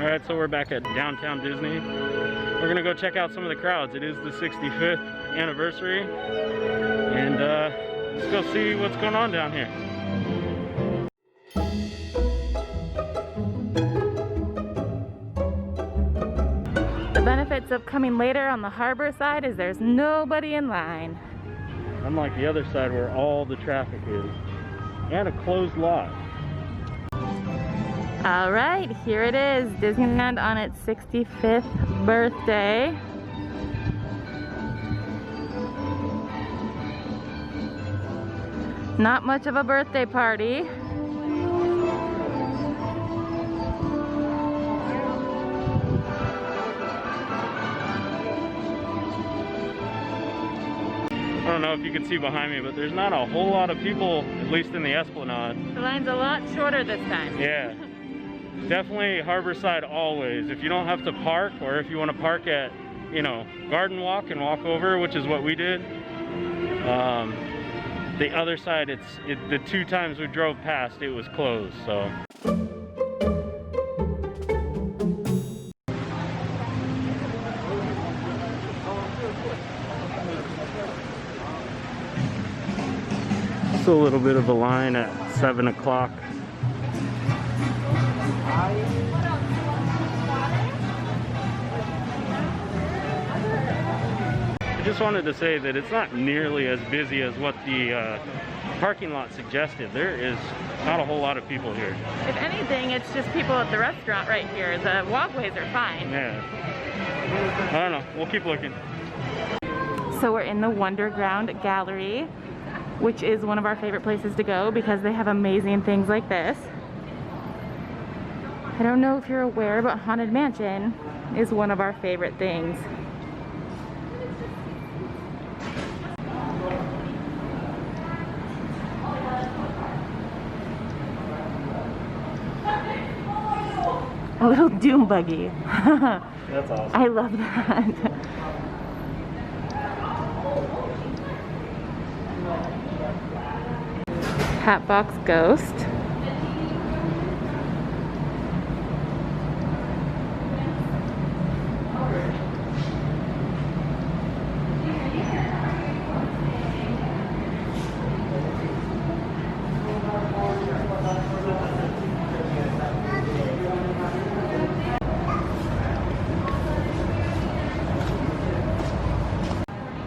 Alright, so we're back at downtown Disney. We're gonna go check out some of the crowds. It is the 65th anniversary. And let's go see what's going on down here. The benefits of coming later on the harbor side is there's nobody in line. Unlike the other side where all the traffic is. And a closed lot. All right, here it is, Disneyland on its 65th birthday. Not much of a birthday party. I don't know if you can see behind me, but there's not a whole lot of people, at least in the Esplanade. The line's a lot shorter this time. Yeah. Definitely Harborside always. If you don't have to park, or if you want to park at, you know, Garden Walk and walk over, which is what we did. The other side, the 2 times we drove past, it was closed, so. It's a little bit of a line at 7 o'clock. I just wanted to say that it's not nearly as busy as what the parking lot suggested. There is not a whole lot of people here. If anything, it's just people at the restaurant right here. The walkways are fine. Yeah. I don't know. We'll keep looking. So we're in the Wonderground Gallery, which is one of our favorite places to go because they have amazing things like this. I don't know if you're aware, but Haunted Mansion is one of our favorite things. A little doom buggy. That's awesome. I love that. Hatbox Ghost.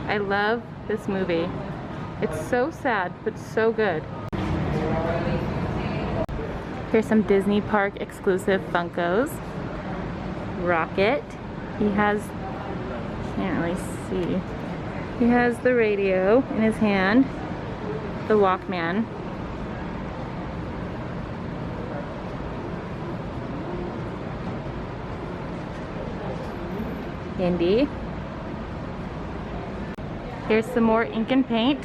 I love this movie. It's so sad, but so good. Here's some Disney Park exclusive Funkos. Rocket. He has, can't really see. He has the radio in his hand. The Walkman. Indy. Here's some more ink and paint,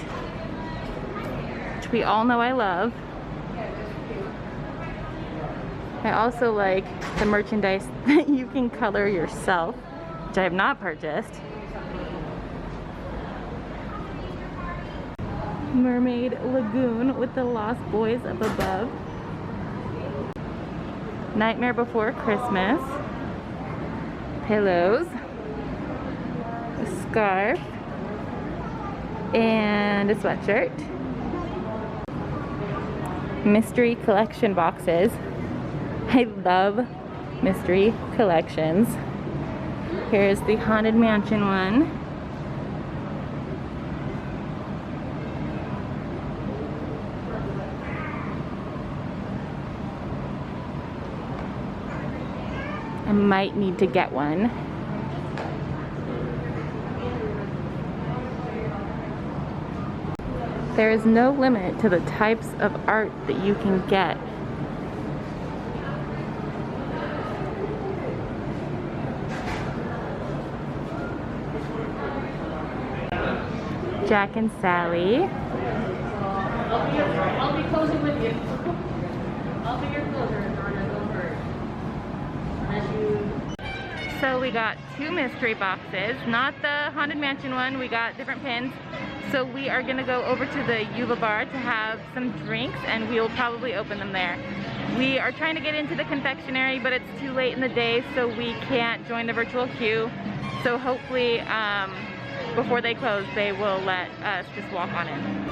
which we all know I love. I also like the merchandise that you can color yourself, which I have not purchased. Mermaid Lagoon with the Lost Boys up above. Nightmare Before Christmas. Pillows. A scarf. And a sweatshirt. Mystery collection boxes. I love mystery collections. Here's the Haunted Mansion one. I might need to get one. There is no limit to the types of art that you can get. Jack and Sally. I'll be closing with you. I'll be your closer, Donna. Go first. So we got 2 mystery boxes, not the Haunted Mansion one. We got different pins. So we are gonna go over to the Uva Bar to have some drinks, and we will probably open them there. We are trying to get into the confectionery, but it's too late in the day, so we can't join the virtual queue. So hopefully, before they close, they will let us just walk on in.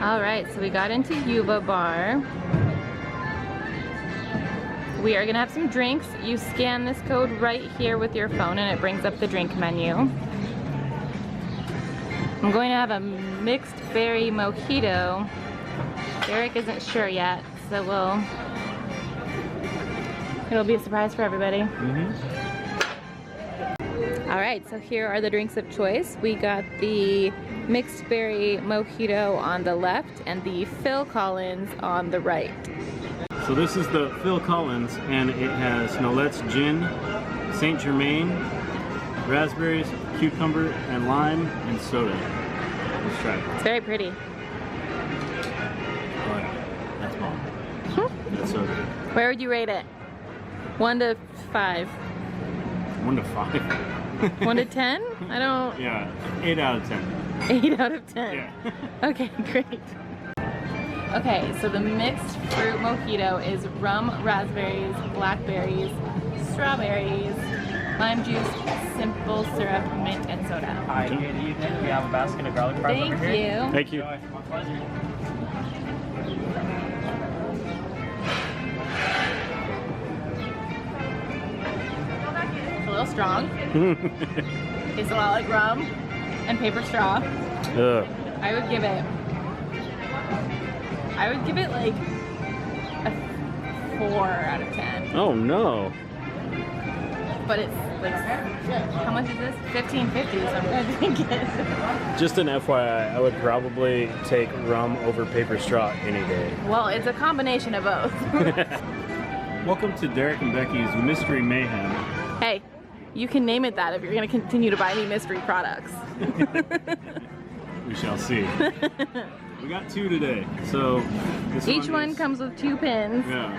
All right, so we got into Uva Bar. We are gonna have some drinks. You scan this code right here with your phone and it brings up the drink menu. I'm going to have a mixed berry mojito. Eric isn't sure yet, so it'll be a surprise for everybody. All right, so here are the drinks of choice. We got the mixed berry mojito on the left and the Phil Collins on the right. So this is the Phil Collins, and it has Nolet's gin, Saint Germain, raspberries, cucumber, and lime, and soda. Let's try it. It's very pretty. Oh yeah, that's bomb. That's so good. Where would you rate it? 1 to 5. 1 to 5. 1 to 10? I don't... Yeah, 8 out of 10. 8 out of 10? Yeah. Okay, great. Okay, so the mixed fruit mojito is rum, raspberries, blackberries, strawberries, lime juice, simple syrup, mint, and soda. Hi, good evening. We have a basket of garlic fries over here. Thank you. Thank you. My pleasure. It's a little strong. Tastes a lot like rum and paper straw. Ugh. I would give it like a 4 out of 10. Oh no. But it's like, how much is this? $15.50 something, I think it is. Just an FYI, I would probably take rum over paper straw any day. Well, it's a combination of both. Welcome to Derek and Becky's Mystery Mayhem. Hey, you can name it that if you're going to continue to buy me mystery products. We shall see. We got 2 today, so this Each one comes with 2 pins. Yeah.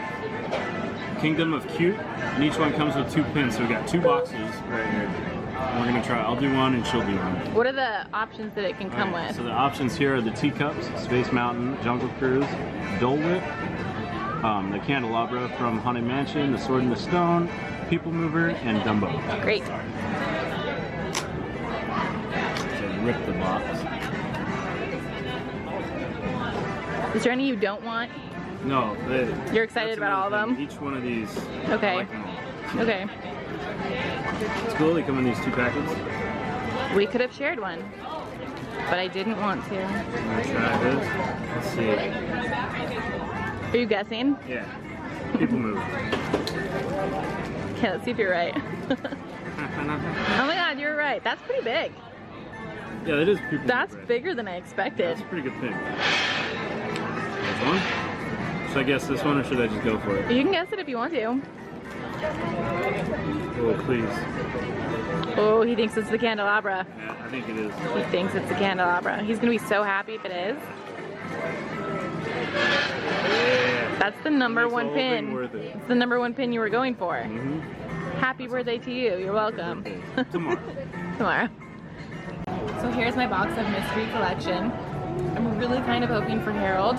Kingdom of Cute, and each one comes with 2 pins, so we got 2 boxes right here. And we're gonna try. I'll do one, and she'll do one. What are the options that it can come Alright, with? So the options here are the teacups, Space Mountain, Jungle Cruise, Dole Whip, the candelabra from Haunted Mansion, the Sword in the Stone, People Mover, and Dumbo. Great. So rip the box. Is there any you don't want? No, You're excited about all of them? Each one of these. Okay. I like them all. Okay. It's cool. They come in these 2 packets. We could have shared one, but I didn't want to. I'm gonna try this. Let's see. Are you guessing? Yeah. People Mover. Okay, let's see if you're right. Oh my god, you're right. That's pretty big. Yeah, that is People That's Mover. bigger than I expected. That's a pretty good pin. There's one. Should I guess this one or should I just go for it? You can guess it if you want to. Oh, please. Oh, he thinks it's the candelabra. Yeah, I think it is. He thinks it's the candelabra. He's gonna be so happy if it is. Yeah. That's the number Makes the 1 whole thing pin. worth it. It's the number 1 pin you were going for. Mm-hmm. Happy birthday to you. You're welcome. Tomorrow. Tomorrow. So here's my box of mystery collection. I'm really kind of hoping for Harold,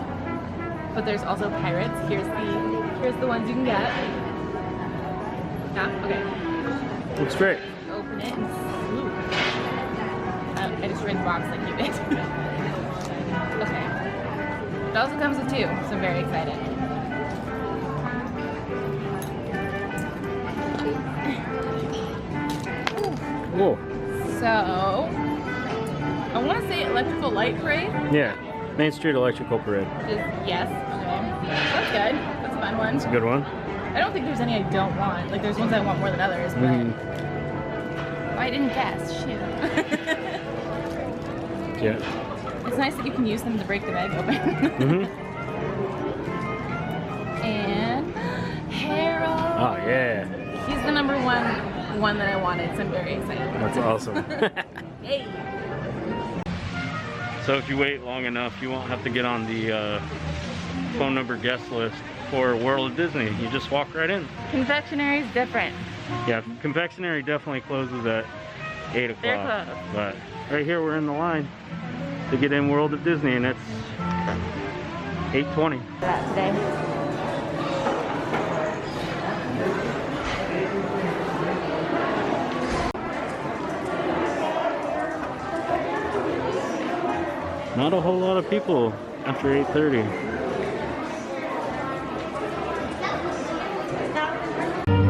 but there's also pirates. Here's the ones you can get. Yeah, okay. Looks great. Open it and I just read the box like you did. Okay. It also comes with 2, so I'm very excited. Whoa. So, I want to say Electrical Light Parade. Yeah. Main Street Electrical Parade. Yes. Okay. That's good. That's a fun one. It's a good one. I don't think there's any I don't want. Like, there's ones I want more than others, but I didn't guess. Shoot. Yeah. It's nice that you can use them to break the bag open. And Harold. Oh yeah. He's the number one that I wanted, so I'm very excited. That's awesome. Hey. So if you wait long enough, you won't have to get on the phone number guest list for World of Disney. You just walk right in. Confectionery is different. Yeah, confectionery definitely closes at 8 o'clock. They're closed. But right here, we're in the line to get in World of Disney, and it's 8:20. That today. Not a whole lot of people after 8:30.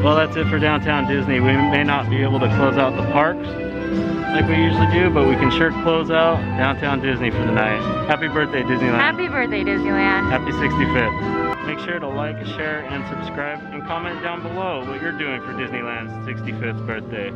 Well, that's it for downtown Disney. We may not be able to close out the parks like we usually do, but we can sure close out downtown Disney for the night. Happy birthday, Disneyland. Happy birthday, Disneyland. Happy 65th. Make sure to like, share, and subscribe, and comment down below what you're doing for Disneyland's 65th birthday.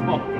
Oh.